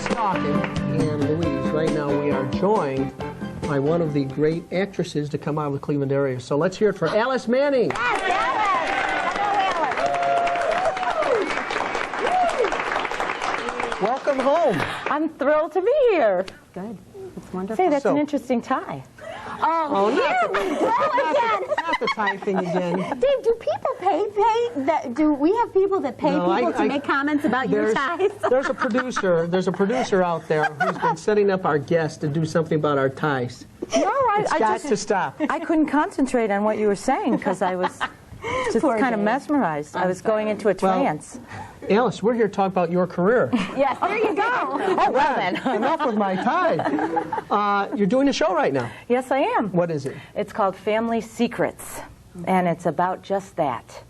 Alice talking, and Louise, right now we are joined by one of the great actresses to come out of the Cleveland area. So let's hear it for Alice Manning. Yes, Alice. Hello, Alice. Welcome home. I'm thrilled to be here. Good. It's wonderful. Say, that's an interesting tie. Oh, here we go again. Not the tie thing again. Dave, do people pay that? Do we have people that pay people to make comments about your ties? There's a producer out there who's been setting up our guests to do something about our ties. No, I got to stop. I couldn't concentrate on what you were saying because I was just kind of mesmerized. I was going into a trance. Alice, we're here to talk about your career. Yes, there you go. Oh, well then. Enough with my tie. You're doing a show right now. Yes, I am. What is it? It's called Family Secrets, and it's about just that.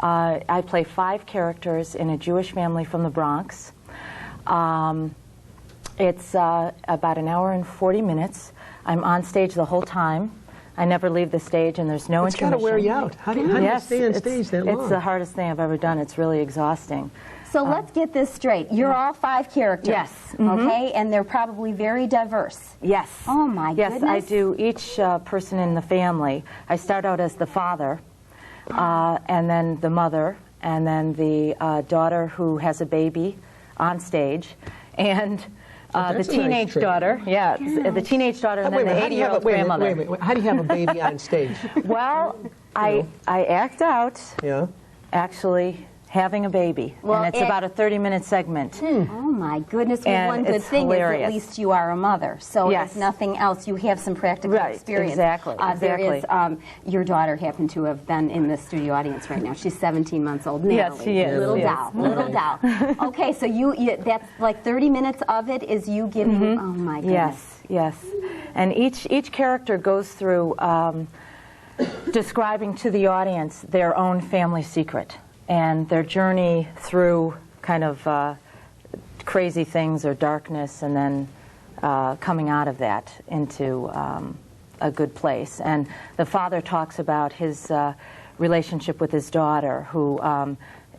I play 5 characters in a Jewish family from the Bronx. It's about an hour and 40 minutes. I'm on stage the whole time. I never leave the stage, and there's no intermission. It's got to wear you out. How do you stay on stage that long? It's the hardest thing I've ever done. It's really exhausting. So let's get this straight. You're all 5 characters. Yes. Okay, and they're probably very diverse. Yes. Oh, my Yes, goodness. I do each person in the family. I start out as the father, and then the mother, and then the daughter who has a baby on stage, and the teenage daughter, the teenage daughter, and then the 80-year-old grandmother. Wait. How do you have a baby on stage? Well, I act out actually having a baby, and it's about a 30-minute segment. Oh my goodness! Well, And one good it's thing hilarious. is at least you are a mother, so Yes. if nothing else, you have some practical experience. Exactly. There is your daughter happened to have been in the studio audience right now. She's 17 months old. Yes, Natalie. she is. Little Yes. doll, little doll. Okay, so that's like 30 minutes of it is you giving. Oh my goodness. Yes. And each character goes through describing to the audience their own family secret and their journey through kind of crazy things or darkness, and then coming out of that into a good place. And the father talks about his relationship with his daughter, who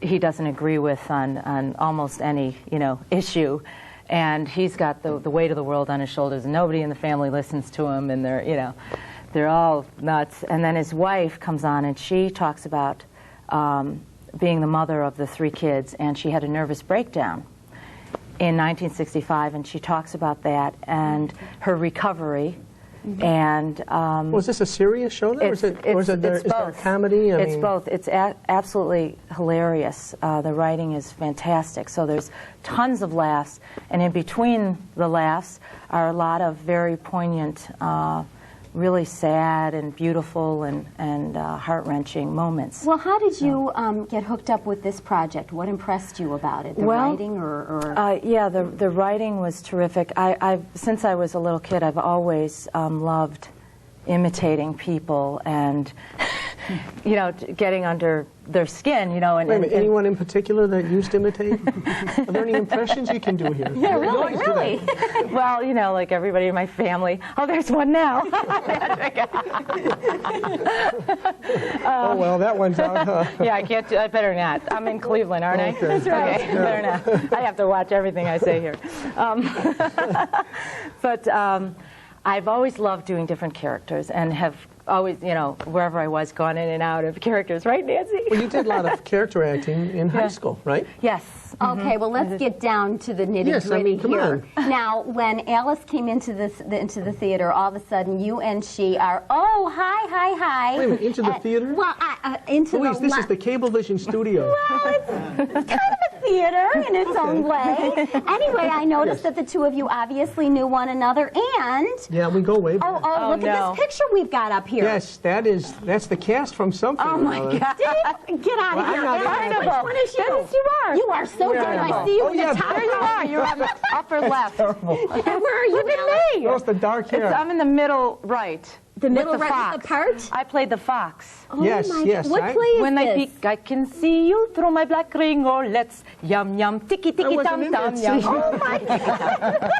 he doesn't agree with on almost any issue. And he's got the weight of the world on his shoulders, and nobody in the family listens to him, and they're all nuts. And then his wife comes on, and she talks about being the mother of the 3 kids, and she had a nervous breakdown in 1965, and she talks about that and her recovery. And was this a serious show, though? Is there a comedy? It's both. It's absolutely hilarious. The writing is fantastic. So there's tons of laughs, and in between the laughs are a lot of very poignant, really sad and beautiful and heart-wrenching moments. Well, how did you get hooked up with this project? What impressed you about it? The writing or? Yeah, the writing was terrific. Since I was a little kid, I've always loved imitating people and, getting under their skin, Wait a minute, anyone in particular that used to imitate? Are there any impressions you can do here? Yeah, really. Well, like everybody in my family. Oh, there's one now. Oh, well, that one's out, huh? Yeah, I can't do, I better not. I'm in Cleveland, aren't I? Okay. That's right. Okay, better not. I have to watch everything I say here. But I've always loved doing different characters and have always, wherever I was, gone in and out of characters. Right, Nancy? Well, you did a lot of character acting in high school, right? Yes. Okay, well, let's get down to the nitty-gritty come here. on. Now, when Alice came into the theater, all of a sudden, you and she are, oh, hi. Wait a minute, into the theater? Well, into Louise, this is the Cablevision studio. Well, it's kind of a theater in its own way. Anyway, I noticed that the 2 of you obviously knew one another, and... Yeah, we go way back. Oh, look at this picture we've got up here. Yes, that's the cast from something. Oh, my God. Dave, get out of here. Which one is you? Yes, you are. You are so good. I see you in the top. There you are. You're on the upper left. Where are you? Look at me. Oh, it's the dark hair. I'm in the middle right. The middle with the right fox. with the part? I played the fox. Oh Yes, my yes, God. What I- play is When this? I peek, I can see you through my black ringlets. Yum, yum, tiki, tiki, wasn't tum, in tum, that yum. scene. Oh, my God.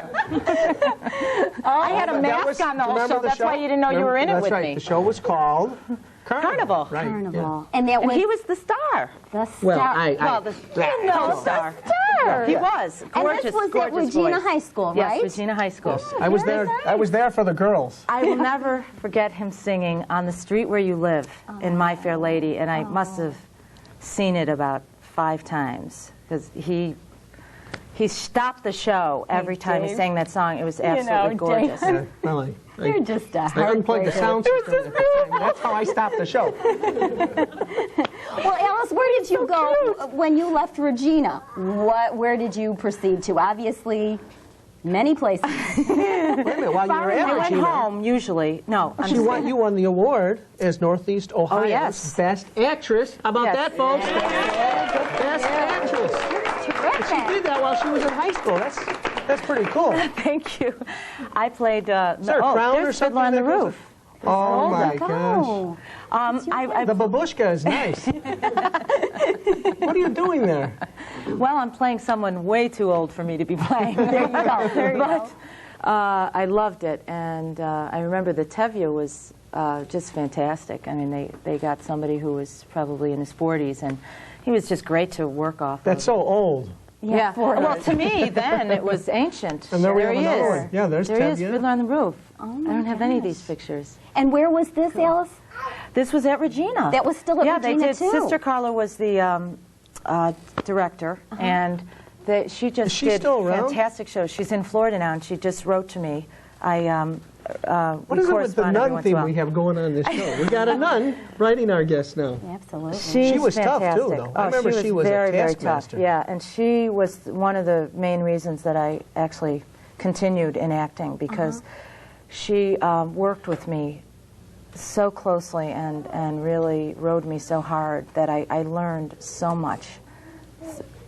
I had a mask on the whole show. That's why you didn't know you were in it with That's right. me. The show was called Carnival. Right. Carnival. Yeah. And that And was he was the star. the star. Well, Well, the no, co-star. the star. sure. He was. Gorgeous, And this was at gorgeous Regina voice. High School, right? Yes, Regina High School. I was there. I was there for the girls. I will never forget him singing On the Street Where You Live in My Fair Lady, and I must have seen it about 5 times because he stopped the show every time he sang that song. It was absolutely gorgeous. Yeah, really. You're just a I unplugged the heartbreaker. sound system at the time. That's how I stopped the show. Well, Alice, where did you go when you left Regina? Where did you proceed to? Obviously, many places. Wait a minute, while you were at I went Regina, home usually. No, I'm you won the award as Northeast Ohio's yes. Best Actress. How about Yes. that, folks? Best Actress. She did that while she was in high school. That's pretty cool. Thank you. I played. Is there a crown or there's something? Fiddler on the that goes Roof. with- Oh my Go. gosh. I The babushka is nice. What are you doing there? Well, I'm playing someone way too old for me to be playing. There you go. There you go. I loved it, and I remember the Tevye was just fantastic. I mean, they got somebody who was probably in his 40s, and he was just great to work off That's of. so old. Yeah. Well, to me, then, it was ancient. And there we have he another is. one. Yeah, there's There he is, Tevye. Fiddler on the Roof. Oh I don't have any of these pictures. And where was this, Alice? This was at Regina. That was still at yeah, Regina, they did. too. Sister Carla was the director, and she just Is she did still around? fantastic shows. She's in Florida now, and she just wrote to me. What is it with the nun theme we have going on this show? We got a nun writing our guests now. Absolutely. She was tough, too, fantastic. though. I remember she was a very, very taskmaster. tough. Yeah, and she was one of the main reasons that I actually continued in acting because she worked with me so closely and really rode me so hard that I learned so much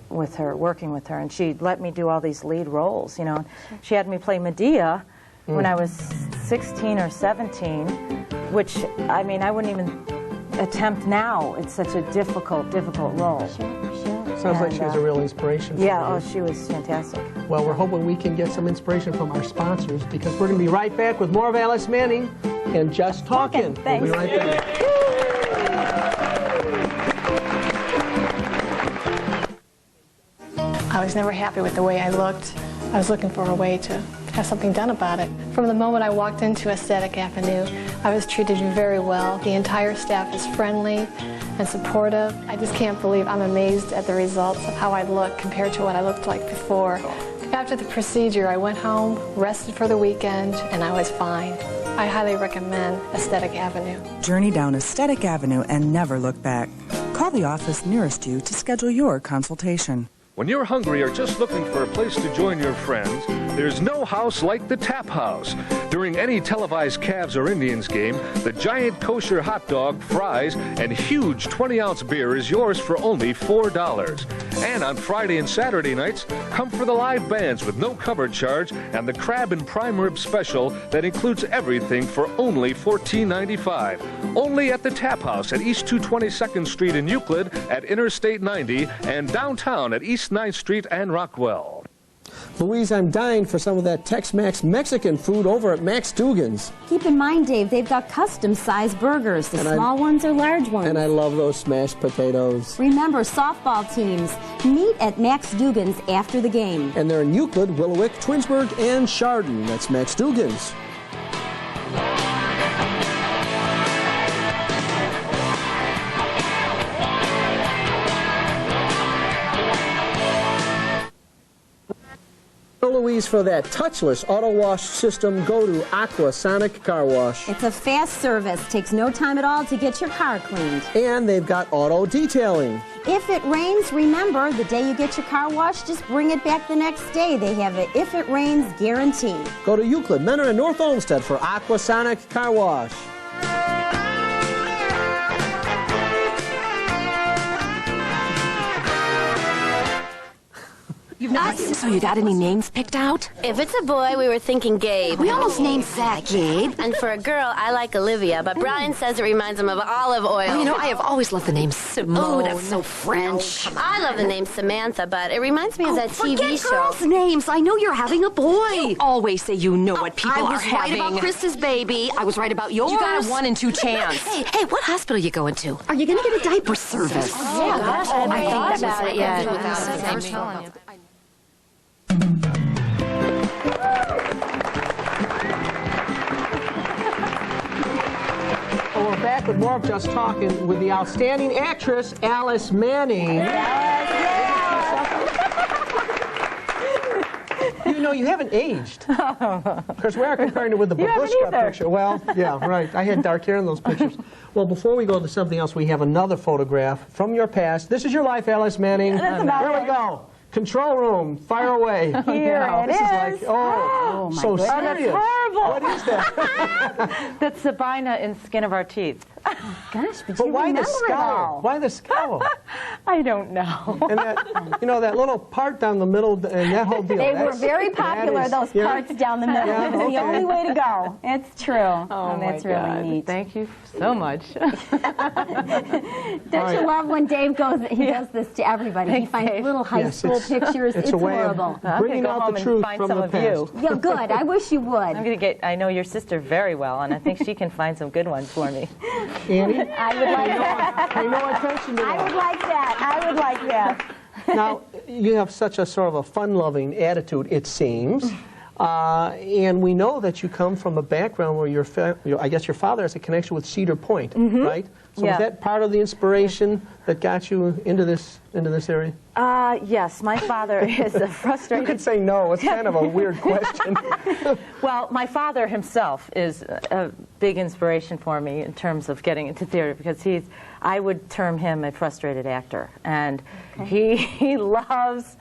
with her, working with her. And she let me do all these lead roles, you know. She had me play Medea when I was 16 or 17, which, I mean, I wouldn't even attempt now. It's such a difficult role. Sounds like she was a real inspiration for Yeah, you. oh, she was fantastic. Well, we're hoping we can get some inspiration from our sponsors because we're going to be right back with more of Alice Manning and Just Talking. Thanks. We'll be right back. I was never happy with the way I looked. I was looking for a way to have something done about it. From the moment I walked into Aesthetic Avenue, I was treated very well. The entire staff is friendly and supportive. I just can't believe I'm amazed at the results of how I look compared to what I looked like before. After the procedure, I went home, rested for the weekend, and I was fine. I highly recommend Aesthetic Avenue. Journey down Aesthetic Avenue and never look back. Call the office nearest you to schedule your consultation. When you're hungry or just looking for a place to join your friends, there's no house like the Tap House. During any televised Cavs or Indians game, the giant kosher hot dog, fries, and huge 20-ounce beer is yours for only $4. And on Friday and Saturday nights, come for the live bands with no cover charge and the crab and prime rib special that includes everything for only $14.95. Only at the Tap House at East 222nd Street in Euclid, at Interstate 90, and downtown at East 9th Street and Rockwell. Louise, I'm dying for some of that Tex-Mex Mexican food over at Max Dugan's. Keep in mind, Dave, they've got custom-sized burgers, the small ones or large ones. And I love those smashed potatoes. Remember, softball teams meet at Max Dugan's after the game. And they're in Euclid, Willowick, Twinsburg, and Chardon. That's Max Dugan's. Louise, for that touchless auto wash system, go to Aquasonic Car Wash. It's a fast service. Takes no time at all to get your car cleaned. And they've got auto detailing. If it rains, remember, the day you get your car washed, just bring it back the next day. They have a if it rains guarantee. Go to Euclid, Menor, and North Olmsted for Aquasonic Car Wash. So you got any names picked out? If it's a boy, we were thinking Gabe. We almost named Zach Gabe. And for a girl, I like Olivia, but Brian says it reminds him of olive oil. Oh, you know, I have always loved the name Simone. Oh, that's so French. I love the name Samantha, but it reminds me of that TV Forget show. girls' names. I know you're having a boy. You always say you know what people I are was having. right about Krista's baby. I was right about yours. You got a 1 in 2 chance. Hey, what hospital you going to? Are you going to get a diaper service? Oh, gosh, I haven't thought about it yet. back with more of Just Talking with the outstanding actress, Alice Manning. You know, you haven't aged. Because we are comparing it with the Babushka picture. Well, yeah, right. I had dark hair in those pictures. Well, before we go to something else, we have another photograph from your past. This is your life, Alice Manning. Here we go. Control room, fire away. Here it is. Like, oh my goodness. Serious. That's horrible. What is that? That's Sabina in Skin of Our Teeth. Gosh, but you why the remember it scowl? all. Why the scowl? I don't know. And that, you know, that little part down the middle, and that whole deal. They were very popular, those parts down the middle. Yeah, It's the only way to go. It's true. Oh, that's my God. really neat. Thank you so much. Don't you love when Dave goes, he does this to everybody. He finds little high school pictures. It's a way horrible. of bringing go out home the and truth find from some the of past. you. Yeah, good. I wish you would. I'm going to I know your sister very well, and I think she can find some good ones for me. Annie? I would like that. Pay no attention to I that. would like that. I would like that. Now, you have such a sort of a fun-loving attitude, it seems. And we know that you come from a background where I guess your father has a connection with Cedar Point, right? So Yeah. was that part of the inspiration that got you into this area? Yes, my father is a You frustrated... could say no. It's kind of a weird question. Well, my father himself is a big inspiration for me in terms of getting into theater because I would term him a frustrated actor. And he loves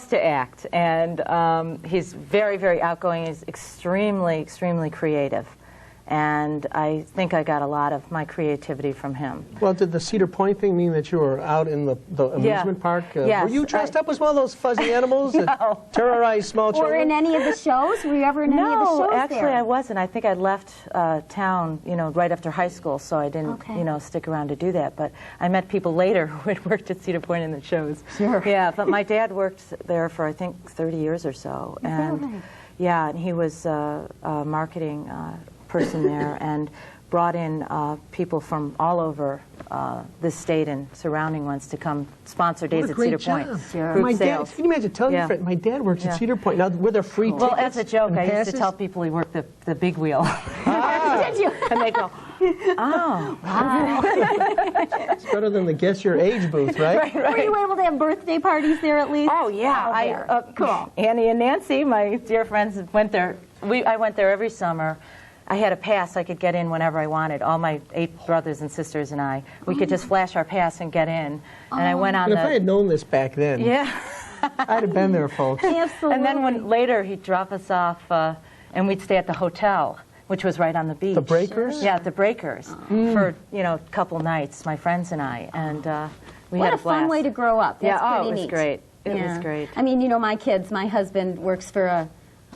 to act. And he's very, very outgoing. He's extremely, extremely creative. And I think I got a lot of my creativity from him. Well, did the Cedar Point thing mean that you were out in the amusement park? Yes, Were you dressed up as one of those fuzzy animals No. that terrorize small Or children? in any of the shows? Were you ever in any of the shows No, actually there? I wasn't. I think I left town, right after high school, so I didn't, stick around to do that. But I met people later who had worked at Cedar Point in the shows. Sure. Yeah, but my dad worked there for, I think, 30 years or so. And yeah, and he was a marketing person there and brought in people from all over this state and surrounding ones to come sponsor days at Cedar Point. Sure. Group My dad, sales. can you imagine telling your friend, my dad works at Cedar Point. Now, were there free tickets? Well, as a joke, and I used passes? to tell people he worked the big wheel. Did you? And they go, oh, wow. It's better than the Guess Your Age booth, right? Were you able to have birthday parties there at least? Oh, yeah. Cool. Annie and Nancy, my dear friends, went there. I went there every summer. I had a pass. I could get in whenever I wanted. All my 8 brothers and sisters and I, we could just flash our pass and get in. And I went on And if I had known this back then, Yeah. I'd have been there, folks. Absolutely. And then when later he'd drop us off, and we'd stay at the hotel, which was right on the beach. The Breakers? Yeah, the Breakers, for a couple nights, my friends and I, and we what had a a blast. fun way to grow up. That's yeah, pretty it was neat. great. It Yeah. was great. I mean, my kids, my husband works for a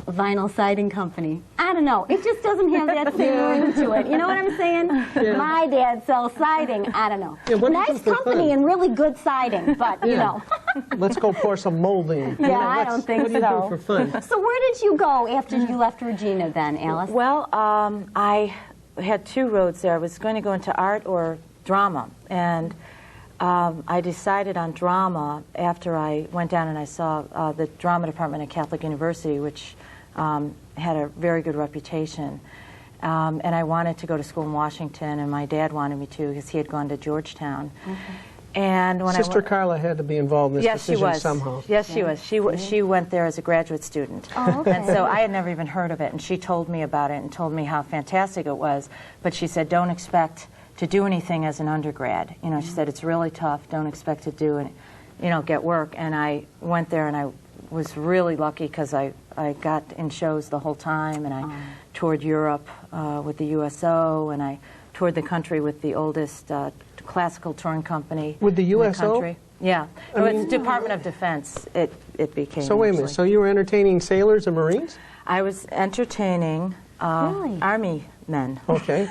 vinyl siding company. I don't know. It just doesn't have that same ring to it. You know what I'm saying? My dad sells siding. I don't know. Yeah, what do you Nice do for company fun? and really good siding, but, Let's go pour some molding. Yeah, I don't think what do you so. do for fun? So where did you go after you left Regina then, Alice? Well, I had 2 roads there. I was going to go into art or drama, and I decided on drama after I went down and I saw the drama department at Catholic University, which had a very good reputation. And I wanted to go to school in Washington, and my dad wanted me to because he had gone to Georgetown. And when Sister Carla had to be involved in this yes, she decision was. somehow. Yes, she was. She went there as a graduate student. Oh, okay. And so I had never even heard of it, and she told me about it and told me how fantastic it was. But she said, don't expect to do anything as an undergrad. She said, it's really tough. Don't expect to do it, get work. And I went there, and I was really lucky because I got in shows the whole time, and I toured Europe with the USO, and I toured the country with the oldest classical touring company. With the in USO? country. Yeah. It's Department of Defense. It became. So wait a minute. actually. So you were entertaining sailors and Marines? I was entertaining Really? Army men. Okay.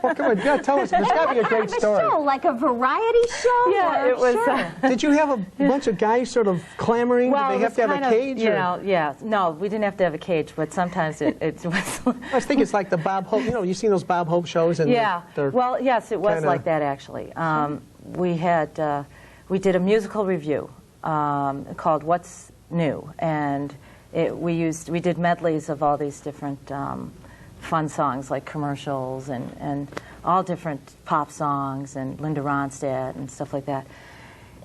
Well, come on. You gotta tell us. There's got to be a great Show, story. like a variety show? Yeah, or- it was. Sure. Did you have a bunch of guys sort of clamoring? Well, Did it they have was to have a kind of, cage? yeah. No, we didn't have to have a cage, but sometimes it was. I was thinking it's like the Bob Hope. You've seen those Bob Hope shows, and Yeah. they're Well, yes, it was kinda- like that actually. We did a musical review called "What's New," and we did medleys of all these different fun songs like commercials and all different pop songs and Linda Ronstadt and stuff like that.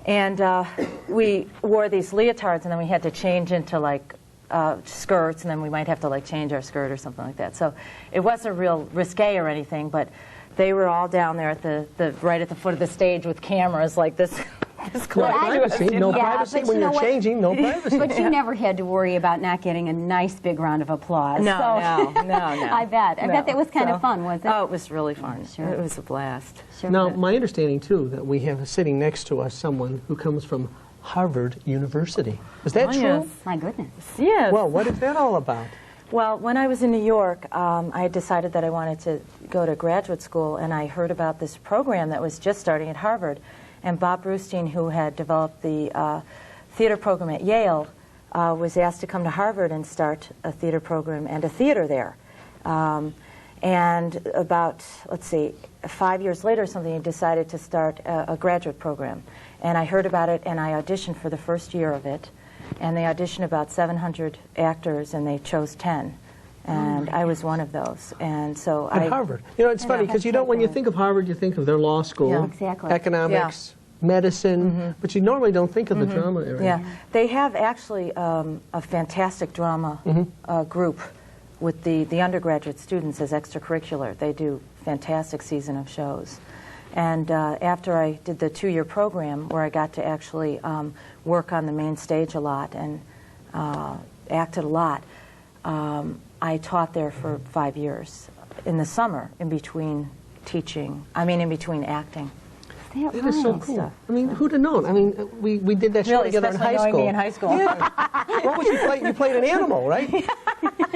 And we wore these leotards, and then we had to change into like skirts, and then we might have to like change our skirt or something like that. So it wasn't real risque or anything, but they were all down there at the right at the foot of the stage with cameras like this. No privacy, no privacy when you're changing, no privacy. But you never had to worry about not getting a nice big round of applause. No. I bet that was kind of fun, was it? Oh, it was really fun. Sure. It was a blast. Sure. Now, my understanding, too, that we have sitting next to us someone who comes from Harvard University. Is that true? Yes. My goodness. Yes. Well, what is that all about? Well, when I was in New York, I had decided that I wanted to go to graduate school, and I heard about this program that was just starting at Harvard. And Bob Brustein, who had developed the theater program at Yale, was asked to come to Harvard and start a theater program and a theater there. And about, 5 years later or something, he decided to start a graduate program. And I heard about it, and I auditioned for the first year of it. And they auditioned about 700 actors, and they chose 10. And I was one of those. And so At Harvard. You know, it's funny, because you don't, when you think of Harvard, you think of their law school, Yeah. Exactly. economics, medicine, but you normally don't think of the drama area. Yeah, they have actually a fantastic drama group with the undergraduate students as extracurricular. They do fantastic season of shows. And after I did the 2-year program where I got to actually work on the main stage a lot and acted a lot, I taught there for 5 years in the summer in between in between acting. That is so cool. I mean, who'd have known? I mean, we did that show together in high school. Me in high school. Yeah. What was you play? You played an animal, right?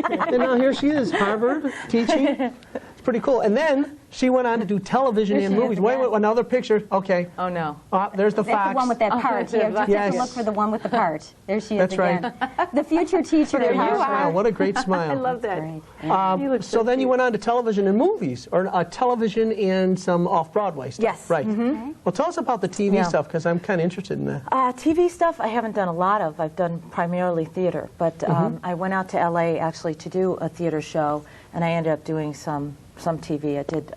And now here she is, Harvard, teaching. It's pretty cool. And then she went on to do television and movies. Wait, another picture. Okay. Oh, no. There's the fox. That's the one with that part. You just have to look for the one with the part. There she is again. That's right. The future teacher. There you are. What a great smile. I love that. So then you went on to television and movies, or television and some off-Broadway stuff. Yes. Right. Well, tell us about the TV stuff, because I'm kind of interested in that. TV stuff I haven't done a lot of. I've done primarily theater. But I went out to L.A. actually to do a theater show, and I ended up doing some TV. I did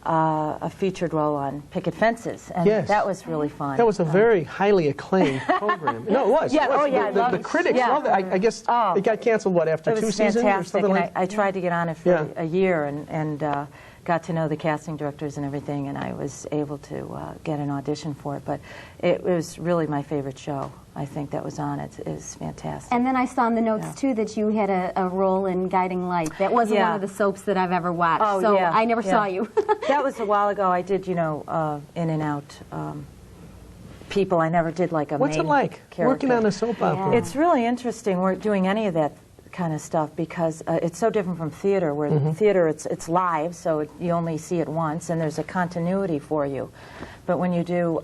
a featured role on Picket Fences, and that was really fun. That was a very highly acclaimed program. No, it was. Yeah, it was. oh yeah, I loved the it. critics loved it. I guess it got canceled, after 2 seasons or something like that? I tried to get on it for a year and got to know the casting directors and everything, and I was able to get an audition for it. But it was really my favorite show. I think that was on. It is fantastic. And then I saw in the notes, too, that you had a role in Guiding Light. That wasn't one of the soaps that I've ever watched, so I never saw you. That was a while ago. I did, in and out people. I never did like a What's main it like, character. working on a soap opera? It's really interesting. We're doing any of that kind of stuff because it's so different from theater, where theater it's live, so you only see it once, and there's a continuity for you. But when you do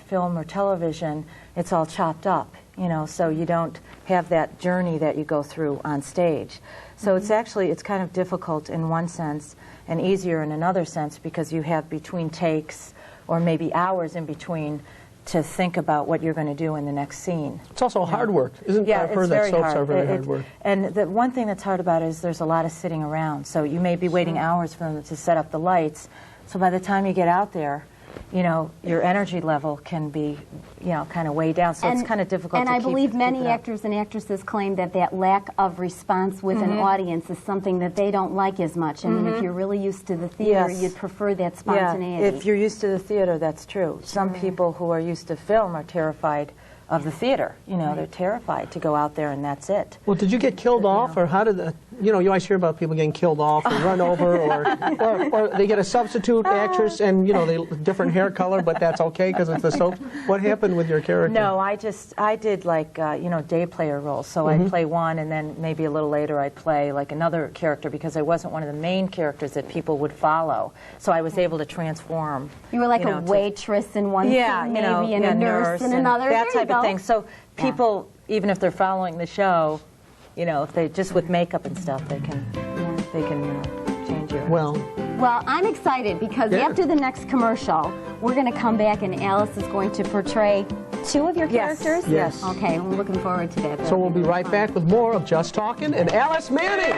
film or television, it's all chopped up, so you don't have that journey that you go through on stage. So it's kind of difficult in one sense and easier in another sense, because you have between takes or maybe hours in between to think about what you're going to do in the next scene. It's also hard work, isn't it? I've heard that soaps are very hard work. And the one thing that's hard about it is there's a lot of sitting around. So you may be waiting hours for them to set up the lights. So by the time you get out there, your energy level can be, kind of way down. So it's kind of difficult to keep. And I believe many actors and actresses claim that lack of response with an audience is something that they don't like as much. And if you're really used to the theater, you'd prefer that spontaneity. Yeah, if you're used to the theater, that's true. Some people who are used to film are terrified of the theater. They're terrified to go out there and that's it. Well, did you get killed off, or how did you always hear about people getting killed off or run over, or they get a substitute actress and they different hair color, but that's okay because it's the soap. What happened with your character? No, I did like day player roles. So I'd play one, and then maybe a little later I'd play like another character, because I wasn't one of the main characters that people would follow. So I was able to transform. You were like a waitress in one scene, maybe, and a nurse in another. That type of thing. So people, even if they're following the show, if they just with makeup and stuff, they can change your. Well, I'm excited because after the next commercial, we're going to come back and Alice is going to portray 2 of your characters. Yes. Okay, we're looking forward to that. So we'll be right back with more of Just Talking and Alice Manning.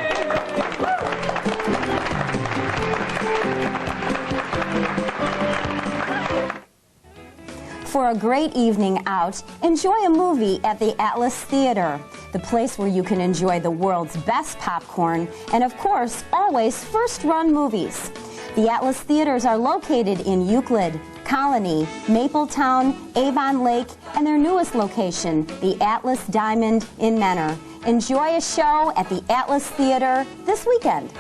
For a great evening out, enjoy a movie at the Atlas Theater, the place where you can enjoy the world's best popcorn and, of course, always first-run movies. The Atlas Theaters are located in Euclid, Colony, Mapletown, Avon Lake, and their newest location, the Atlas Diamond in Menor. Enjoy a show at the Atlas Theater this weekend.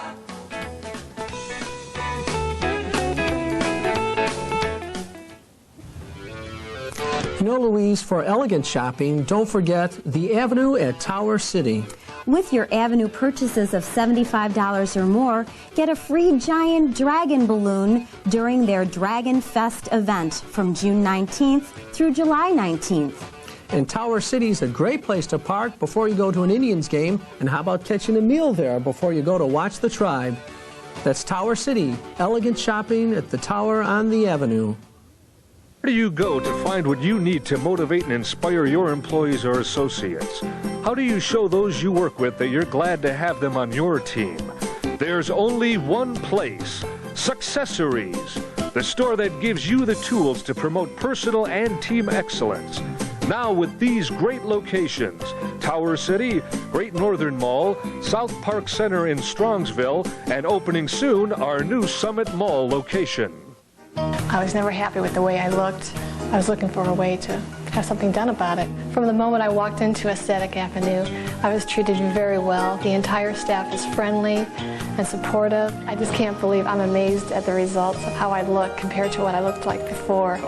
You know, Louise, for elegant shopping, don't forget the Avenue at Tower City. With your Avenue purchases of $75 or more, get a free giant dragon balloon during their Dragon Fest event from June 19th through July 19th. And Tower City is a great place to park before you go to an Indians game. And how about catching a meal there before you go to watch the Tribe? That's Tower City, elegant shopping at the Tower on the Avenue. Where do you go to find what you need to motivate and inspire your employees or associates? How do you show those you work with that you're glad to have them on your team? There's only one place, Successories, the store that gives you the tools to promote personal and team excellence. Now with these great locations, Tower City, Great Northern Mall, South Park Center in Strongsville, and opening soon, our new Summit Mall location. I was never happy with the way I looked. I was looking for a way to have something done about it. From the moment I walked into Aesthetic Avenue, I was treated very well. The entire staff is friendly and supportive. I just can't believe I'm amazed at the results of how I look compared to what I looked like before.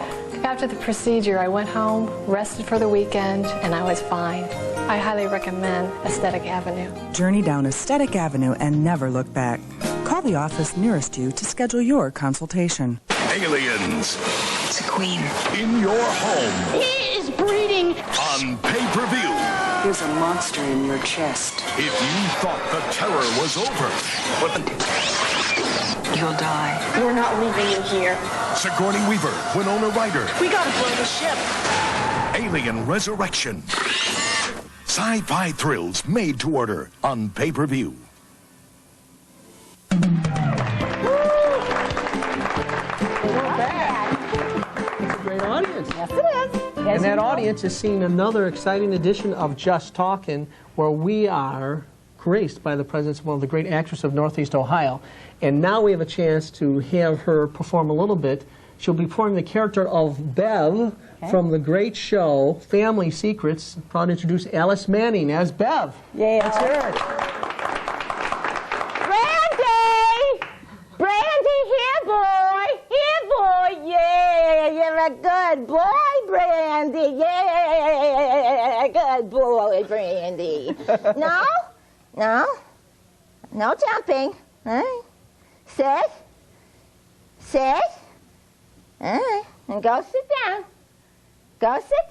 After the procedure, I went home, rested for the weekend, and I was fine. I highly recommend Aesthetic Avenue. Journey down Aesthetic Avenue and never look back. Call the office nearest you to schedule your consultation. Aliens. It's a queen. In your home. He is breeding. On pay-per-view. There's a monster in your chest. If you thought the terror was over, but You'll die. We're not leaving you here. Sigourney Weaver, Winona Ryder. We gotta blow the ship. Alien Resurrection. Sci-fi thrills made to order on pay-per-view. Audience. Yes, it is. And that audience is seeing another exciting edition of Just Talkin', where we are graced by the presence of one of the great actresses of Northeast Ohio. And now we have a chance to have her perform a little bit. She'll be performing the character of Bev from the great show Family Secrets. I'm proud to introduce Alice Manning as Bev. Yeah. Let's hear it. Brandy, here, boy. Here, boy. Yeah, you're a good boy, Brandy. Yeah, good boy, Brandy. No jumping. All right. Sit. All right. And go sit down. Go sit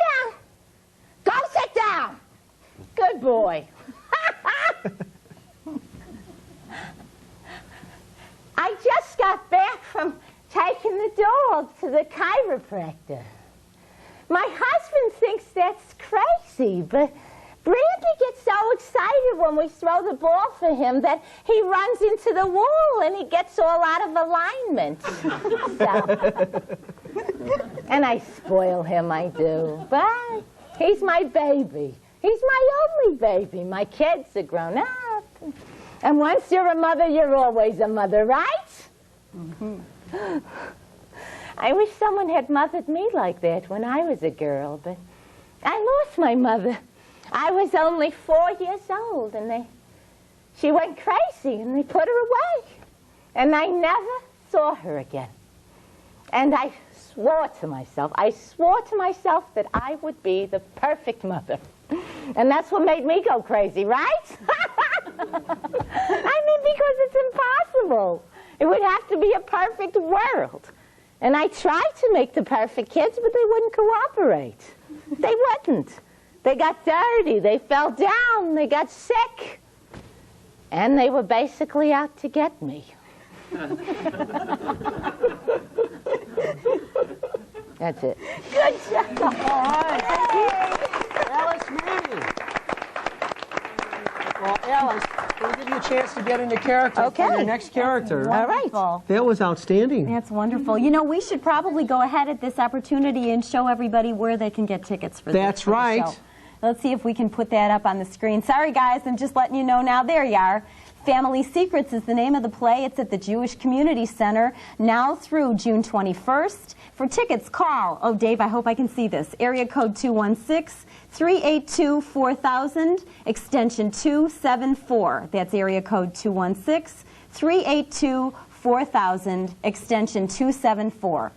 down. Good boy. I just got back from taking the dog to the chiropractor. My husband thinks that's crazy, but Brandy gets so excited when we throw the ball for him that he runs into the wall and he gets all out of alignment. And I spoil him, I do. But he's my baby. He's my only baby. My kids are grown up. And once you're a mother, you're always a mother, right? Mm-hmm. I wish someone had mothered me like that when I was a girl, but I lost my mother. I was only 4 years old, and she went crazy, and they put her away. And I never saw her again. And I swore to myself that I would be the perfect mother. And that's what made me go crazy, right? I mean, because it's impossible. It would have to be a perfect world. And I tried to make the perfect kids, but they wouldn't cooperate. They wouldn't. They got dirty, they fell down, they got sick. And they were basically out to get me. That's it. Good job. All right. Alice Manning. Well, Alice, We'll give you a chance to get into character for your next character. All right. That was outstanding. That's wonderful. You know, we should probably go ahead at this opportunity and show everybody where they can get tickets for this. That's right. Show. Let's see if we can put that up on the screen. Sorry, guys, I'm just letting you know now. There you are. Family Secrets is the name of the play. It's at the Jewish Community Center now through June 21st. For tickets, call, oh, Dave, I hope I can see this, area code 216-382-4000, extension 274. That's area code 216-382-4000, extension 274.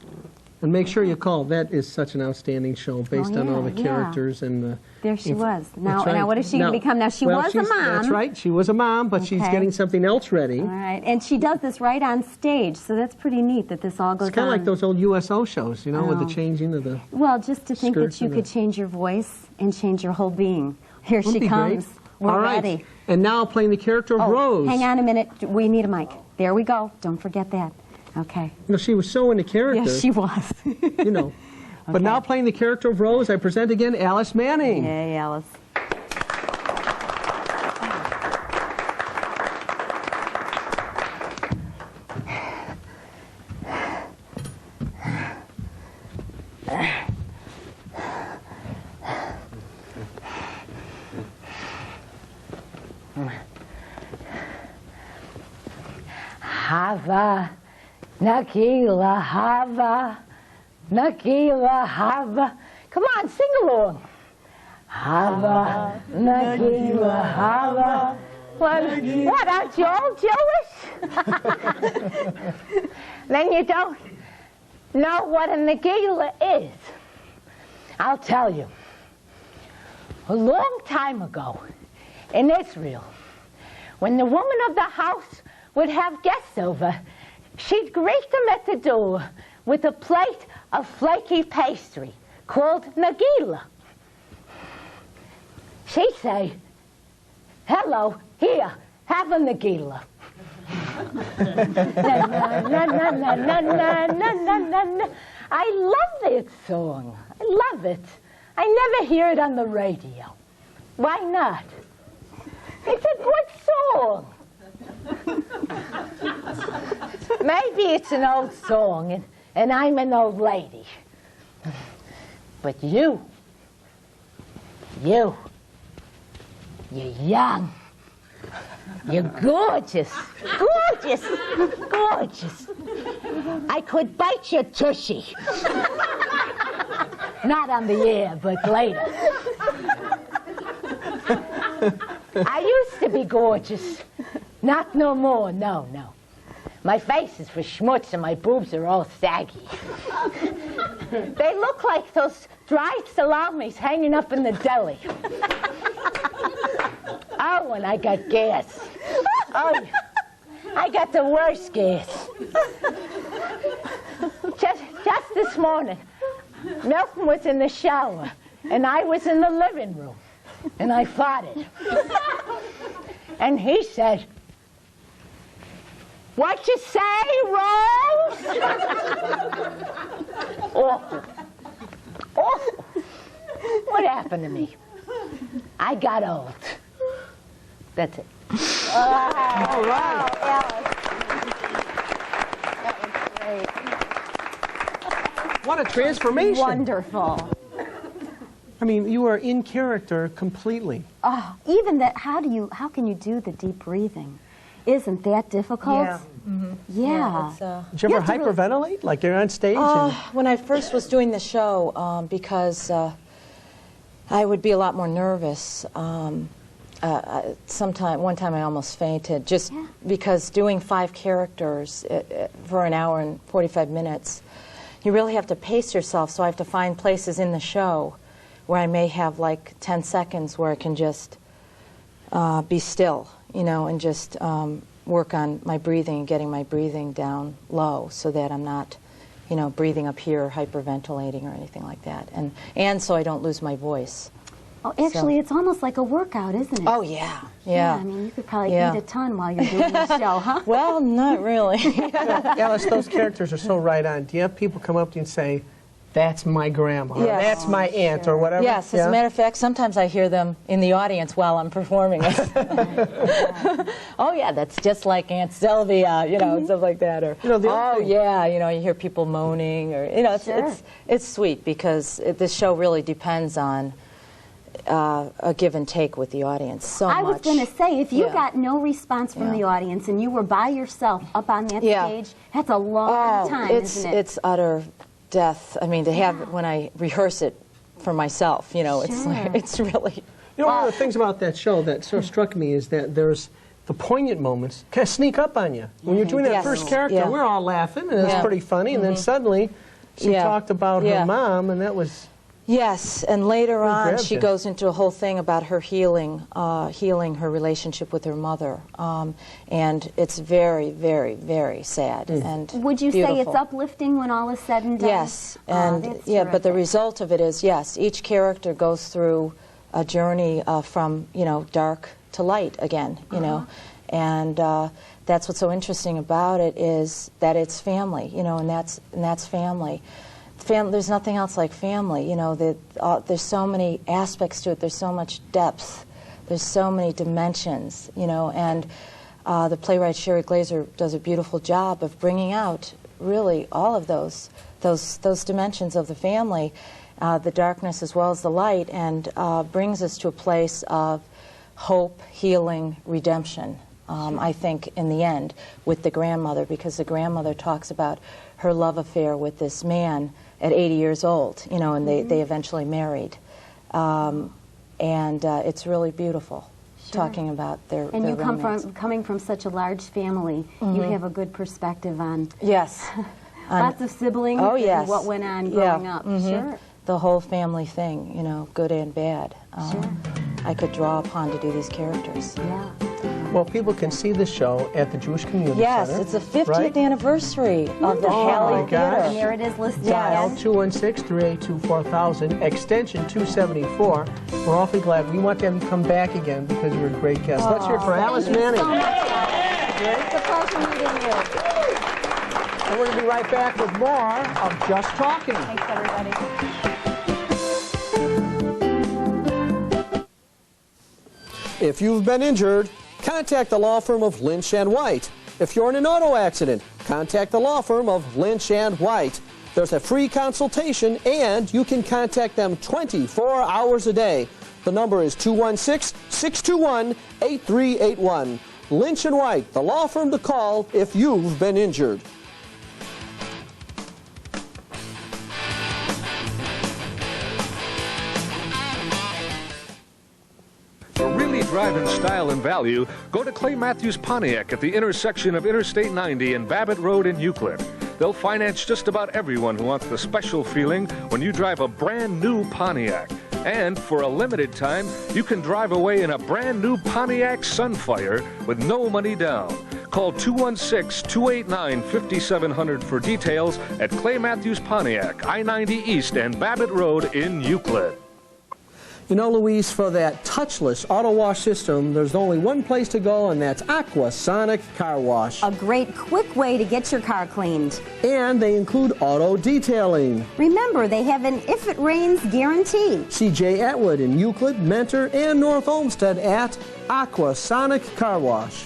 And make sure you call. That is such an outstanding show based on all the characters and the... There she was. Now, right. now what is she going to become? Now, she was a mom. That's right. She was a mom, but she's getting something else ready. All right. And she does this right on stage, so that's pretty neat that this all goes on. It's kind of like those old USO shows, you know, with the changing of the... Well, just to think that you could change your voice and change your whole being. Here she comes. We're ready. And now playing the character of Rose. Hang on a minute. We need a mic. There we go. Don't forget that. Okay. You know, she was so into character. Yes, she was. You know. But now playing the character of Rose, I present again Alice Manning. Yay, Alice. Hava, Nagila, Hava, Nagila, Hava. Come on, sing along. Hava, Nagila, Hava. What, aren't you all Jewish? Then you don't know what a Nagila is. I'll tell you. A long time ago, in Israel, when the woman of the house would have guests over, she'd greet them at the door with a plate of flaky pastry called Nagila. She'd say, "Hello, here, have a Nagila." I love that song. I love it. I never hear it on the radio. Why not? It's a good song. Maybe it's an old song, and I'm an old lady. But you're young. You're gorgeous. Gorgeous. Gorgeous. I could bite your tushy. Not on the air, but later. I used to be gorgeous. Not no more, no. My face is for schmutz and my boobs are all saggy. They look like those dried salamis hanging up in the deli. Oh, and I got gas. Oh, I got the worst gas. Just this morning, Milton was in the shower and I was in the living room and I farted. And he said, "What you say, Rose?" Awful. Awful. What happened to me? I got old. That's it. All right. Alice. That was great. What a transformation. Wonderful. I mean, you are in character completely. Oh, even that, how can you do the deep breathing? Isn't that difficult? Yeah. Mm-hmm. Yeah. Did you ever hyperventilate? Like you're on stage? When I first was doing the show, because I would be a lot more nervous. One time I almost fainted, just because doing 5 characters for an hour and 45 minutes, you really have to pace yourself, so I have to find places in the show where I may have like 10 seconds where I can just be still, you know, and just work on my breathing and getting my breathing down low so that I'm not, you know, breathing up here, hyperventilating or anything like that. And so I don't lose my voice. Oh, actually, it's almost like a workout, isn't it? Oh, yeah. Yeah. I mean, you could probably eat a ton while you're doing the show, huh? Well, not really. Alice, those characters are so right on. Do you have people come up to you and say, that's my grandma, or Yes. that's my aunt, or whatever? Yes, as a matter of fact, sometimes I hear them in the audience while I'm performing it. Oh, yeah, that's just like Aunt Sylvia, you know, and stuff like that. Or, yeah, you know, you hear people moaning, or, you know, it's sweet because this show really depends on a give and take with the audience. I was going to say, if you got no response from the audience and you were by yourself up on that stage, that's a long time, isn't it? It's utter death. I mean, to have it when I rehearse it for myself, you know, it's like, it's really... You know, one of the things about that show that sort of struck me is that there's the poignant moments kind of sneak up on you. When you're doing that first character, we're all laughing, and it's pretty funny, and then suddenly she talked about her mom, and that was... Yes, and later on she goes into a whole thing about her healing her relationship with her mother, and it's very, very, very sad and Would you beautiful. say it's uplifting when all is said and done? Yes, and but the result of it is, yes, each character goes through a journey from, you know, dark to light again, you know, and that's what's so interesting about it is that it's family, you know, and that's family. There's nothing else like family, you know. There's so many aspects to it. There's so much depth. There's so many dimensions, you know. And the playwright Sherry Glazer does a beautiful job of bringing out really all of those dimensions of the family, the darkness as well as the light, and brings us to a place of hope, healing, redemption. I think in the end with the grandmother, because the grandmother talks about her love affair with this man at 80 years old, you know, and they eventually married. And it's really beautiful talking about their And you romance. coming from such a large family, you have a good perspective on lots of siblings and what went on growing up. Sure. The whole family thing, you know, good and bad. I could draw upon to do these characters. Yeah. Well, people can see the show at the Jewish Community Yes, Center. it's the 50th anniversary of the Haley Theater. And there it is listed. Dial 216-382-4000, extension 274. We're awfully glad. We want to have you come back again because you're a great guest. Let's hear it for Alice Manning. It's a pleasure meeting you. And we're going to be right back with more of Just Talking. Thanks, everybody. If you've been injured, contact the law firm of Lynch and White. If you're in an auto accident, contact the law firm of Lynch and White. There's a free consultation, and you can contact them 24 hours a day. The number is 216-621-8381. Lynch and White, the law firm to call if you've been injured. Drive in style and value, go to Clay Matthews Pontiac at the intersection of Interstate 90 and Babbitt Road in Euclid. They'll finance just about everyone who wants the special feeling when you drive a brand new Pontiac. And for a limited time, you can drive away in a brand new Pontiac Sunfire with no money down. Call 216-289-5700 for details at Clay Matthews Pontiac, I-90 East and Babbitt Road in Euclid. You know, Louise, for that touchless auto wash system, there's only one place to go, and that's Aqua Sonic Car Wash. A great, quick way to get your car cleaned. And they include auto detailing. Remember, they have an if it rains guarantee. See Jay Atwood in Euclid, Mentor, and North Olmsted at Aqua Sonic Car Wash.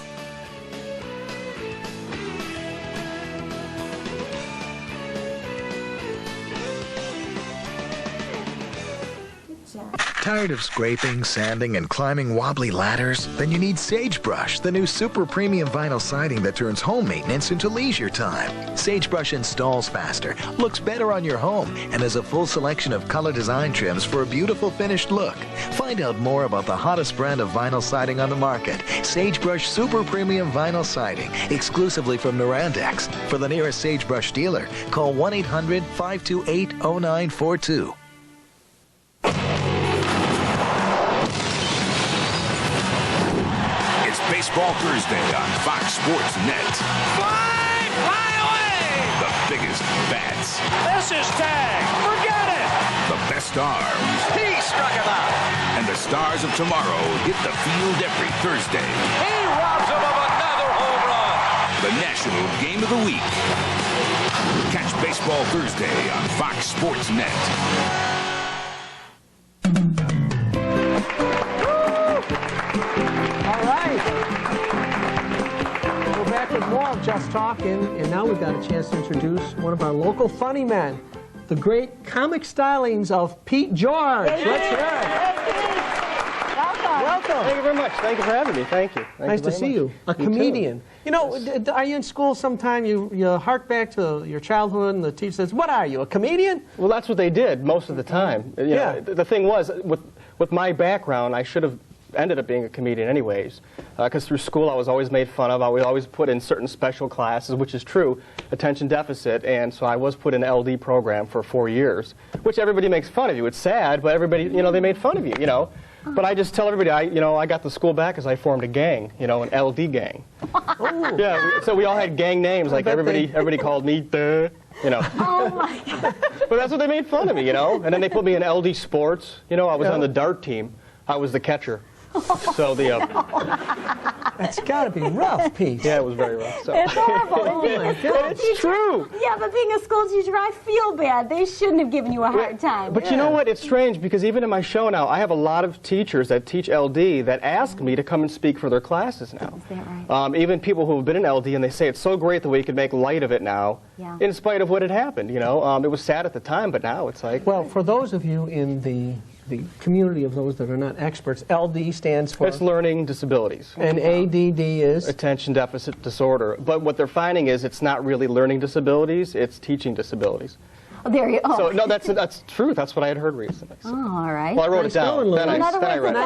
Tired of scraping, sanding, and climbing wobbly ladders? Then you need Sagebrush, the new super premium vinyl siding that turns home maintenance into leisure time. Sagebrush installs faster, looks better on your home, and has a full selection of color design trims for a beautiful finished look. Find out more about the hottest brand of vinyl siding on the market, Sagebrush Super Premium Vinyl Siding, exclusively from Norandex. For the nearest Sagebrush dealer, call 1-800-528-0942. Baseball Thursday on Fox Sports Net. Fly away! The biggest bats. This is tag. Forget it. The best arms. He struck him out. And the stars of tomorrow hit the field every Thursday. He robs him of another home run. The National Game of the Week. Catch Baseball Thursday on Fox Sports Net. More of Just Talking, and now we've got a chance to introduce one of our local funny men, the great comic stylings of Pete George. Let's hear it. Welcome. Thank you very much. Thank you for having me. Thank you. Nice to see you. A comedian. You know, are you in school sometime, you hark back to your childhood and the teacher says, what are you, a comedian? Well, that's what they did most of the time. You know, the thing was, with my background, I should have ended up being a comedian anyways, because through school I was always made fun of. I was always put in certain special classes, which is true, attention deficit, and so I was put in an LD program for 4 years, which everybody makes fun of you. It's sad, but everybody, you know, they made fun of you, you know. But I just tell everybody, I got the school back because I formed a gang, you know, an LD gang. Oh. Yeah, so we all had gang names, like everybody called me, you know. Oh my God. But that's what they made fun of me, you know. And then they put me in LD sports. You know, I was on the dart team. I was the catcher. So the that's got to be rough, Pete. Yeah, it was very rough. So. It's horrible. It's true. Yeah, but being a school teacher, I feel bad. They shouldn't have given you a hard time. But you know what? It's strange because even in my show now, I have a lot of teachers that teach LD that ask me to come and speak for their classes now. Is that right? Even people who have been in LD, and they say it's so great that we can make light of it now, in spite of what had happened. You know, it was sad at the time, but now it's like. Well, for those of you in the community of those that are not experts, LD stands for? It's learning disabilities. And ADD is? Attention deficit disorder. But what they're finding is it's not really learning disabilities, it's teaching disabilities. Oh, there you go. So, no, that's true. That's what I had heard recently. So. Oh, all right. Well, I wrote it down. Then I read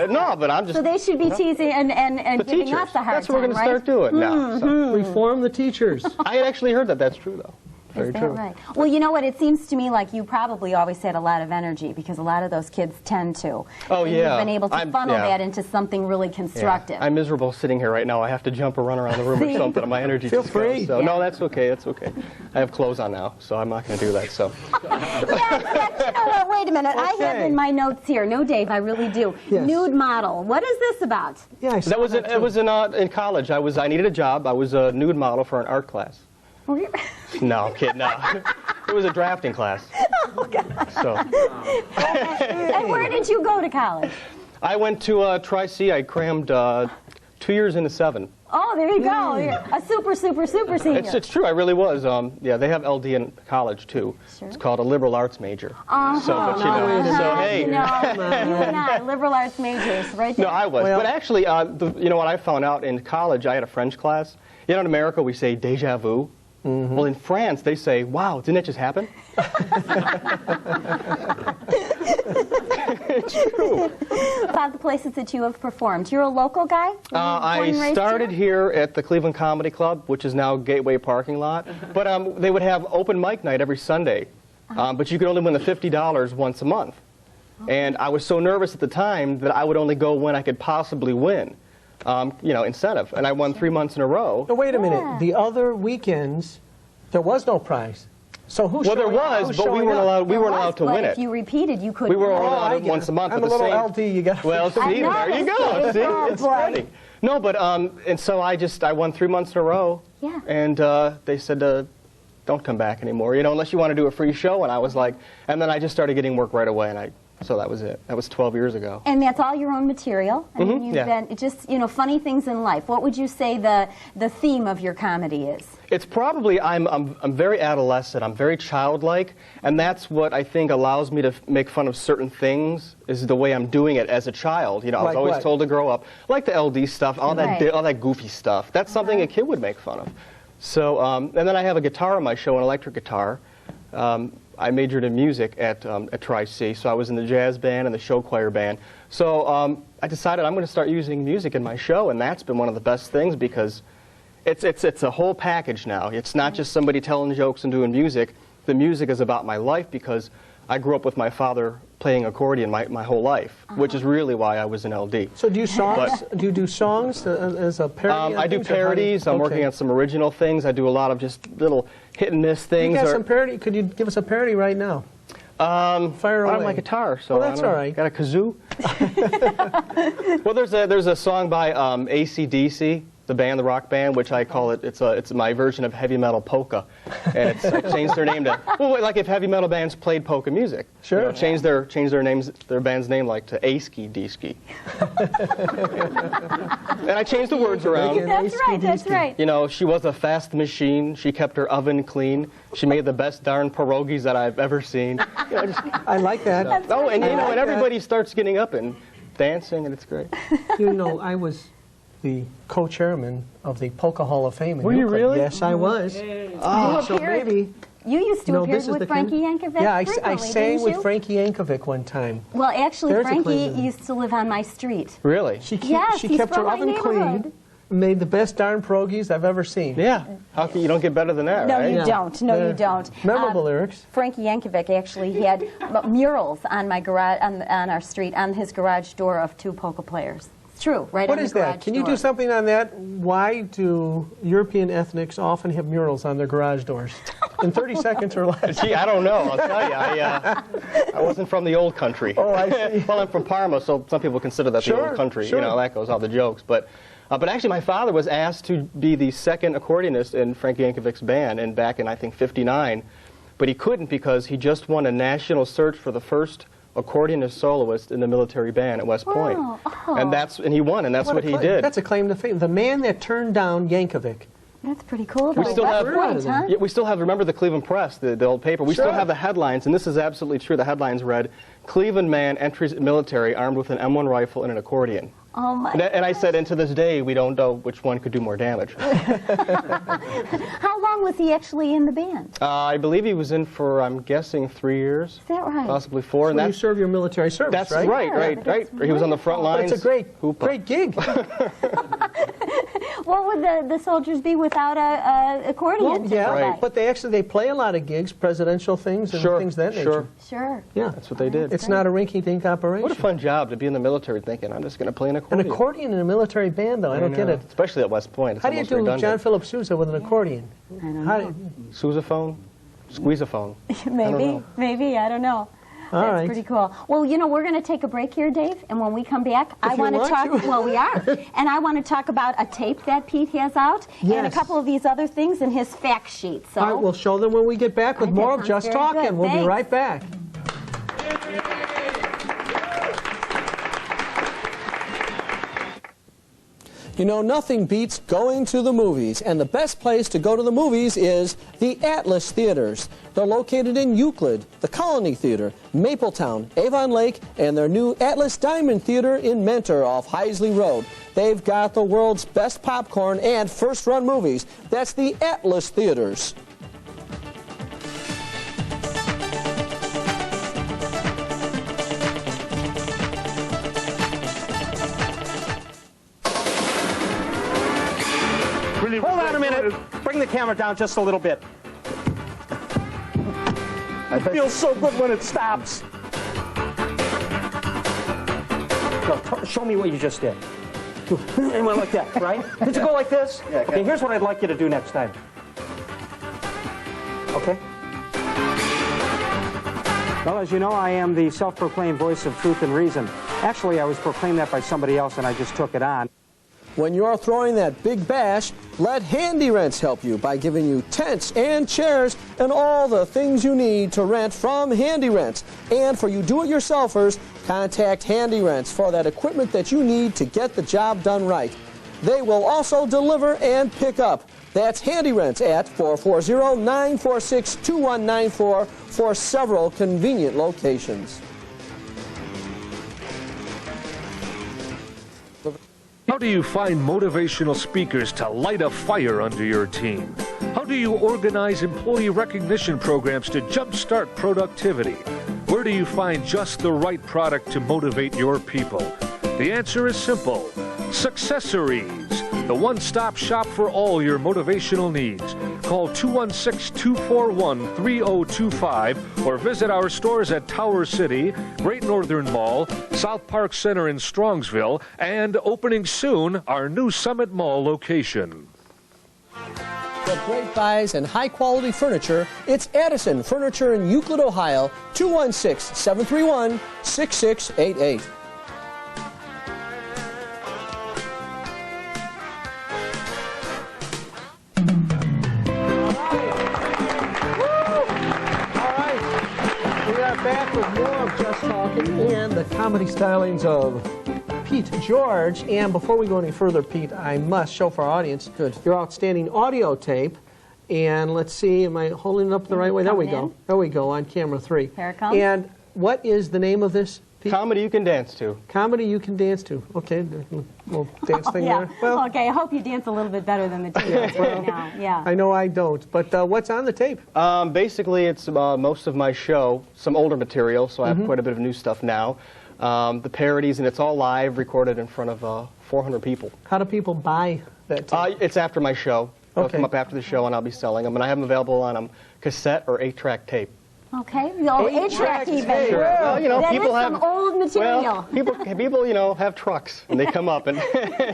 it. No, but I'm just... So they should be teasing and giving us the hard time, that's what we're going to start doing now. So. Reform the teachers. I had actually heard that. That's true, though. Very Is that true. right? Well, you know what? It seems to me like you probably always had a lot of energy because a lot of those kids tend to. Oh, and yeah. You've been able to funnel that into something really constructive. Yeah. I'm miserable sitting here right now. I have to jump or run around the room or something. My energy Feel just free. goes. So, no, that's okay. That's okay. I have clothes on now, so I'm not going to do that. So. You know what? Wait a minute. I have in my notes here. No, Dave, I really do. Yes. Nude model. What is this about? Yeah, That was it was in college. I needed a job. I was a nude model for an art class. No, I'm kidding. No. It was a drafting class. Oh, God. So. And where did you go to college? I went to Tri-C. I crammed 2 years into 7. Oh, there you go. You're a super senior. It's true. I really was. Yeah, they have LD in college too. Sure. It's called a liberal arts major. So, but you No, know, so hey. No, you and I, liberal arts majors, right there. No, I was. But actually, you know what I found out in college? I had a French class. You know, in America we say déjà vu. Mm-hmm. Well, in France they say, "Wow, didn't it just happen?" It's true. About the places that you have performed. You're a local guy? I started here at the Cleveland Comedy Club, which is now Gateway Parking Lot. But they would have open mic night every Sunday. But you could only win the $50 once a month. And I was so nervous at the time that I would only go when I could possibly win. You know, incentive. And I won 3 months in a row. Now, wait a minute. The other weekends, there was no prize. So who's well, there was, but we weren't allowed. We weren't allowed to win it. If you repeated, you couldn't. We were allowed it once a month. I'm a little LD. You got. Well, see, there you go. See, it's funny. No, but and so I won 3 months in a row. Yeah. And they said, don't come back anymore. You know, unless you want to do a free show. And I was like, and then I just started getting work right away, and so that was it. That was 12 years ago. And that's all your own material. I mean, you've been just, you know, funny things in life. What would you say the theme of your comedy is? It's probably I'm very adolescent. I'm very childlike, and that's what I think allows me to make fun of certain things. Is the way I'm doing it as a child. You know, I was always told to grow up, like the LD stuff, all that goofy stuff. That's something a kid would make fun of. So, and then I have a guitar on my show, an electric guitar. I majored in music at Tri-C, so I was in the jazz band and the show choir band. So I decided I'm going to start using music in my show, and that's been one of the best things because it's a whole package now. It's not just somebody telling jokes and doing music. The music is about my life because I grew up with my father playing accordion my whole life, which is really why I was in LD. So do you songs? Do you do songs as a parody? I do parodies. I'm working on some original things. I do a lot of just little hit and miss things. You got some parody? Could you give us a parody right now? Fire away. I don't have my guitar, so that's all right. Got a kazoo? Well, there's a song by AC/DC, the band, the rock band, which I call it, it's my version of heavy metal polka. And I changed their name to, well, like if heavy metal bands played polka music. Sure. You know, change their band's name like to A-Ski, D-Ski. And I changed the words around. That's right, that's right. You know, she was a fast machine. She kept her oven clean. She made the best darn pierogies that I've ever seen. You know, I like that. Oh, and you know, and everybody starts getting up and dancing, and it's great. You know, I was the co-chairman of the Polka Hall of Fame. Were you really? Yes, I was. Oh, so maybe. You used to appear with Frankie Yankovic. Yeah, I frequently, sang didn't with you? Frankie Yankovic one time. Well, actually, There's a Frankie claim to that. used to live on my street. Really? She Yes, he's kept from her my oven neighborhood. clean, made the best darn pierogies I've ever seen. Yeah. How can you don't get better than that, No, right? you don't. No, you don't. Memorable lyrics. Frankie Yankovic actually had murals on my garage, on our street, on his garage door of 2 polka players. It's true, right What on is the garage that? Can you door. do something on that? Why do European ethnics often have murals on their garage doors? In 30 seconds or less. Gee, I don't know. I'll tell you. I wasn't from the old country. Oh, I see. Well, I'm from Parma, so some people consider that the old country. Sure. You know, that goes all the jokes. But actually, my father was asked to be the second accordionist in Frankie Yankovic's band, and back in I think '59, but he couldn't because he just won a national search for the first accordionist soloist in the military band at West Point. Oh. And he won, and that's what he did. That's a claim to fame. The man that turned down Yankovic. That's pretty cool. We still have, Point, huh? yeah, we still have, remember the Cleveland Press, the old paper? We still have the headlines, and this is absolutely true. The headlines read, Cleveland man enters military armed with an M1 rifle and an accordion. Oh my! And I said, and to this day, we don't know which one could do more damage. How long was he actually in the band? I believe he was in for, I'm guessing, 3 years. Is that right? Possibly 4. When you serve your military service, that's right? right. He was on the front lines. But it's a great gig. What would the soldiers be without a accordion? Well, yeah, but they play a lot of gigs, presidential things and things of that nature. Sure. Yeah, that's what they did. It's not a rinky-dink operation. What a fun job to be in the military thinking, I'm just going to play an accordion. An accordion in a military band, though, I don't get it. Especially at West Point. It's How do you almost do redundant. John Philip Sousa with an accordion? I don't know. Sousaphone? Squeezeaphone? Maybe, I don't know. All That's right. pretty cool. Well, you know, we're going to take a break here, Dave, and when we come back, I you want to want talk. to. Well, we are, and I want to talk about a tape that Pete has out, and a Yes. couple of these other things in his fact sheet. So, All right, we'll show them when we get back with That more of sounds Just very Talking. good. We'll be Thanks. right back. You know, nothing beats going to the movies, and the best place to go to the movies is the Atlas Theaters. They're located in Euclid, the Colony Theater, Mapletown, Avon Lake, and their new Atlas Diamond Theater in Mentor off Heisley Road. They've got the world's best popcorn and first-run movies. That's the Atlas Theaters. Hold on a minute. Bring the camera down just a little bit. It feels so good when it stops. No, show me what you just did. It went like that, right? Did you go like this? Yeah, okay, here's what I'd like you to do next time. Okay? Well, as you know, I am the self-proclaimed voice of truth and reason. Actually, I was proclaimed that by somebody else, and I just took it on. When you're throwing that big bash, let Handy Rents help you by giving you tents and chairs and all the things you need to rent from Handy Rents. And for you do-it-yourselfers, contact Handy Rents for that equipment that you need to get the job done right. They will also deliver and pick up. That's Handy Rents at 440-946-2194 for several convenient locations. How do you find motivational speakers to light a fire under your team? How do you organize employee recognition programs to jumpstart productivity? Where do you find just the right product to motivate your people? The answer is simple. Successories, the one-stop shop for all your motivational needs. Call 216-241-3025 or visit our stores at Tower City, Great Northern Mall, South Park Center in Strongsville, and opening soon, our new Summit Mall location. For great buys and high-quality furniture, it's Addison Furniture in Euclid, Ohio, 216-731-6688. the comedy stylings of Pete George. And before we go any further, Pete, I must show for our audience your outstanding audio tape. And let's see, am I holding it up the right way? There we go. There we go, on camera 3. Here it comes. And what is the name of this, Pete? Comedy You Can Dance To. Comedy You Can Dance To. Okay, little dance thing Yeah. there. Well, Okay, I hope you dance a little bit better than the teenagers right now. Yeah. I know I don't, but what's on the tape? Basically, it's most of my show, some older material, so I have quite a bit of new stuff now. The parodies, and it's all live, recorded in front of 400 people. How do people buy that tape? It's after my show. They'll come up after the show, and I'll be selling them. And I have them available on cassette or 8-track tape. Okay. Oh, 8-track even. Sure. Well, you know, that people is have some old material. Well, people, you know, have trucks, and they come up and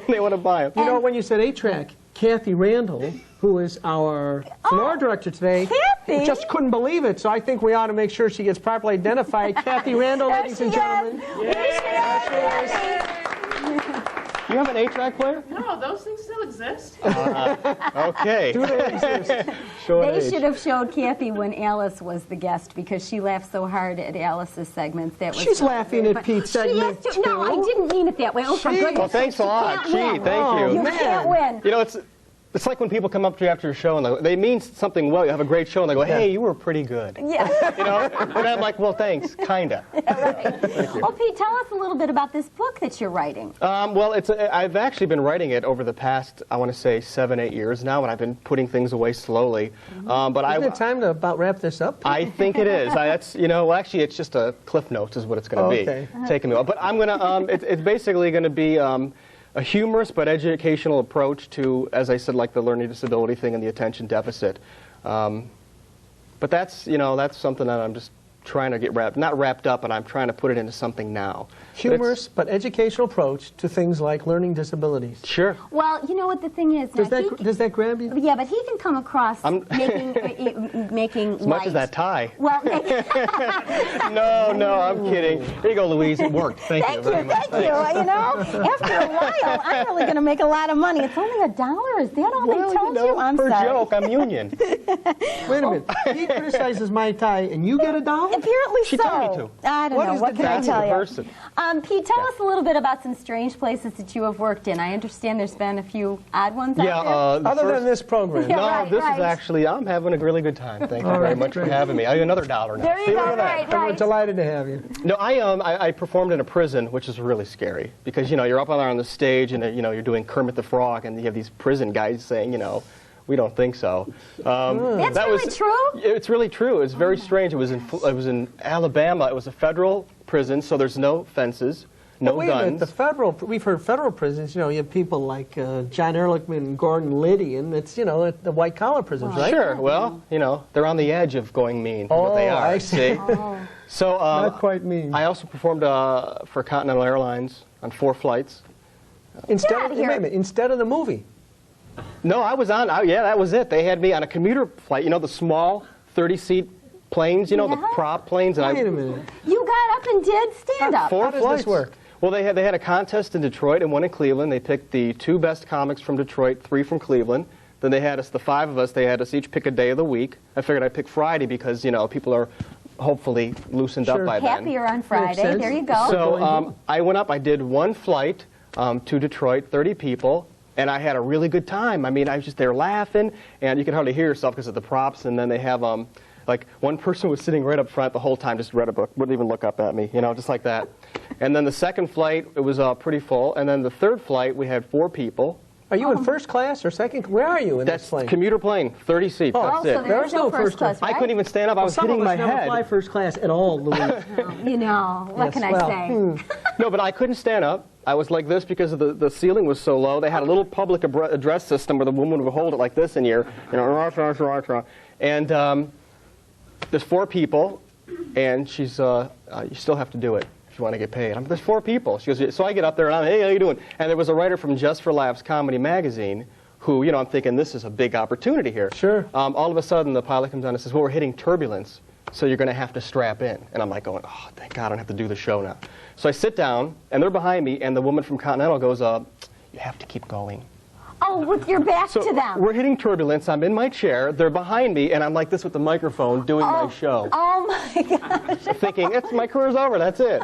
they want to buy them. You know, when you said 8-track, Kathy Randall, who is our floor director today, Kathy? just couldn't believe it. So I think we ought to make sure she gets properly identified. Kathy Randall, ladies and gentlemen. You have an 8-track player? No, those things still exist. Okay. Do they exist? They should have showed Kathy when Alice was the guest because she laughed so hard at Alice's segments. That was She's laughing at Pete's segment, too. No, I didn't mean it that way. Oh, for goodness Well, thanks a lot. You Gee, can't win. thank you. You can't win. You know, it's like when people come up to you after a show and they mean something well. You have a great show, and they go, "Hey, you were pretty good." Yeah. You know, and I'm like, "Well, thanks, kinda." Yeah, right. Oh, Pete, tell us a little bit about this book that you're writing. Well, I've actually been writing it over the past, I want to say, 7-8 years now, and I've been putting things away slowly. But Isn't it time to about wrap this up? I think it is. That's actually, it's just a Cliff Notes is what it's going to be. Okay. Taking me a while. But I'm going to. It's basically going to be. A humorous but educational approach to, as I said, like the learning disability thing and the attention deficit. But that's something that I'm just trying to get not wrapped up, and I'm trying to put it into something now. Humorous but educational approach to things like learning disabilities. Sure. Well, you know what the thing is. Does that grab you? Yeah, but he can come across making as much as that tie. Well, no, I'm kidding. Here you go, Louise. It worked. Thank you very much. Thank you. You know, after a while, I'm really going to make a lot of money. It's only $1. Is that all they told you? I'm per sorry. joke, I'm union. Wait a minute. He criticizes my tie, and you get $1? Apparently she so. told me to. I don't know. What can I tell you? Pete, tell us a little bit about some strange places that you have worked in. I understand there's been a few odd ones out there. Other than this program. Yeah, this is actually, I'm having a really good time. Thank you very much for having me. I have another $1 now. There you go, right. I'm delighted to have you. No, I performed in a prison, which is really scary because, you're up on the stage and, you're doing Kermit the Frog and you have these prison guys saying, we don't think so. That's really true? It's really true. It's very strange. It was in Alabama. It was a federal prison, so there's no fences, no wait guns. A minute, we've heard federal prisons, you have people like John Ehrlichman and Gordon Liddy, and it's, the white-collar prisons, right? Sure. Well, they're on the edge of going mean, is what they are. I see. So, not quite mean. I also performed for Continental Airlines on 4 flights. Instead of the movie. No, I was on, that was it. They had me on a commuter flight, the small 30-seat planes, the prop planes. And Wait a minute. You got up and did stand-up. 4 How does flights. this work? Well, they had a contest in Detroit and one in Cleveland. They picked the 2 best comics from Detroit, 3 from Cleveland. Then they had us, the 5 of us, they had us each pick a day of the week. I figured I'd pick Friday because, people are hopefully loosened up by then. Happier on Friday. There you go. So I went up, I did 1 flight to Detroit, 30 people. And I had a really good time. I mean, I was just there laughing, and you could hardly hear yourself because of the props. And then they have, like, one person was sitting right up front the whole time, just read a book, wouldn't even look up at me, just like that. And then the second flight, it was pretty full. And then the third flight, we had 4 people. Are you in first class or second? Where are you in this plane? That's commuter plane, 30 seats. Oh, that's it. So there's no first class, right? I couldn't even stand up. I was hitting my head. Some of us never fly first class at all, Louise. What can I say? No, but I couldn't stand up. I was like this because of the ceiling was so low. They had a little public address system where the woman would hold it like this in here. And there's 4 people, and she's, you still have to do it if you want to get paid. There's 4 people. She goes, so I get up there, and I'm, hey, how you doing? And there was a writer from Just for Laughs Comedy Magazine who, I'm thinking this is a big opportunity here. Sure. All of a sudden, the pilot comes on and says, well, we're hitting turbulence, so you're going to have to strap in. And I'm like going, oh, thank God I don't have to do the show now. So I sit down, and they're behind me, and the woman from Continental goes, you have to keep going. Oh, with your back to them. We're hitting turbulence. I'm in my chair. They're behind me, and I'm like this with the microphone doing my show. Oh, my gosh. Thinking, my career's over. That's it.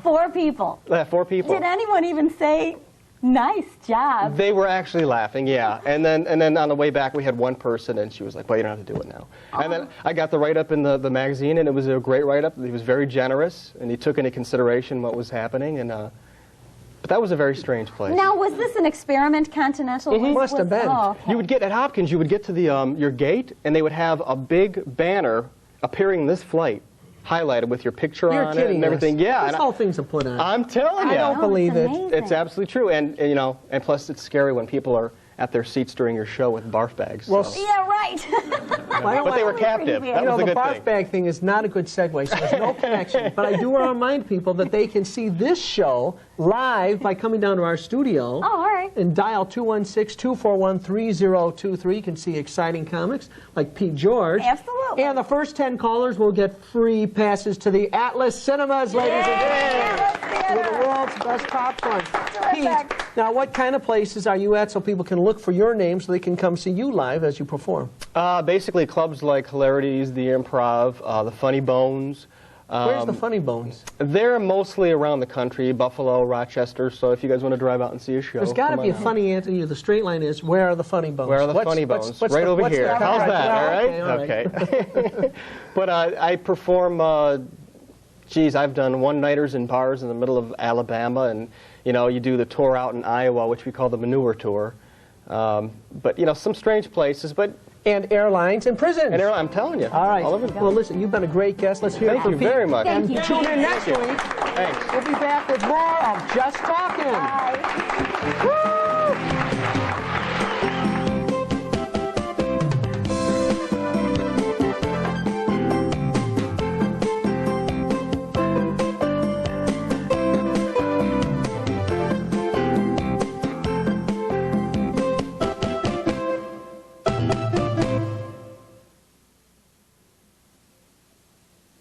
4 people. 4 people. Did anyone even say, nice job? They were actually laughing, yeah. And then on the way back, we had one person, and she was like, well, you don't have to do it now. And then I got the write-up in the magazine, and it was a great write-up. He was very generous, and he took into consideration what was happening. And but that was a very strange place. Now, was this an experiment, Continental? Must have been. Oh, okay. You would get, at Hopkins, you would get to the your gate, and they would have a big banner appearing this flight, highlighted with your picture on it and everything. Us. Yeah, This whole thing's a put on. I'm telling you. I don't believe it. It's absolutely true, and you know, and plus it's scary when people are at their seats during your show with barf bags. Well, so. Yeah, right. But they were captive. That was a the good barf thing. bag thing is not a good segue, so there's no connection. But I do want to remind people that they can see this show live by coming down to our studio. Oh, all right. And dial 216-241-3023. You can see exciting comics like Pete George. Absolutely. And the first 10 callers will get free passes to the Atlas Cinemas, ladies and gentlemen, with the world's best popcorn. Pete, now what kind of places are you at so people can look for your name so they can come see you live as you perform? Basically, clubs like Hilarities, the Improv, the Funny Bones. Where's the Funny Bones? They're mostly around the country, Buffalo, Rochester, so if you guys want to drive out and see a show. There's got to be a funny answer. The straight line is, where are the Funny Bones? Where are the Funny Bones? Right over here. How's that, all right? Okay. But I perform, geez, I've done one-nighters in bars in the middle of Alabama, and, you know, you do the tour out in Iowa, which we call the Manure Tour. But, you know, some strange places, but... And airlines and prisons. And I'm telling you. All right. Well, listen, you've been a great guest. Let's hear it for Pete. Thank you very much. And tune in next week. Thanks. We'll be back with more of Just Talking. Bye. Woo!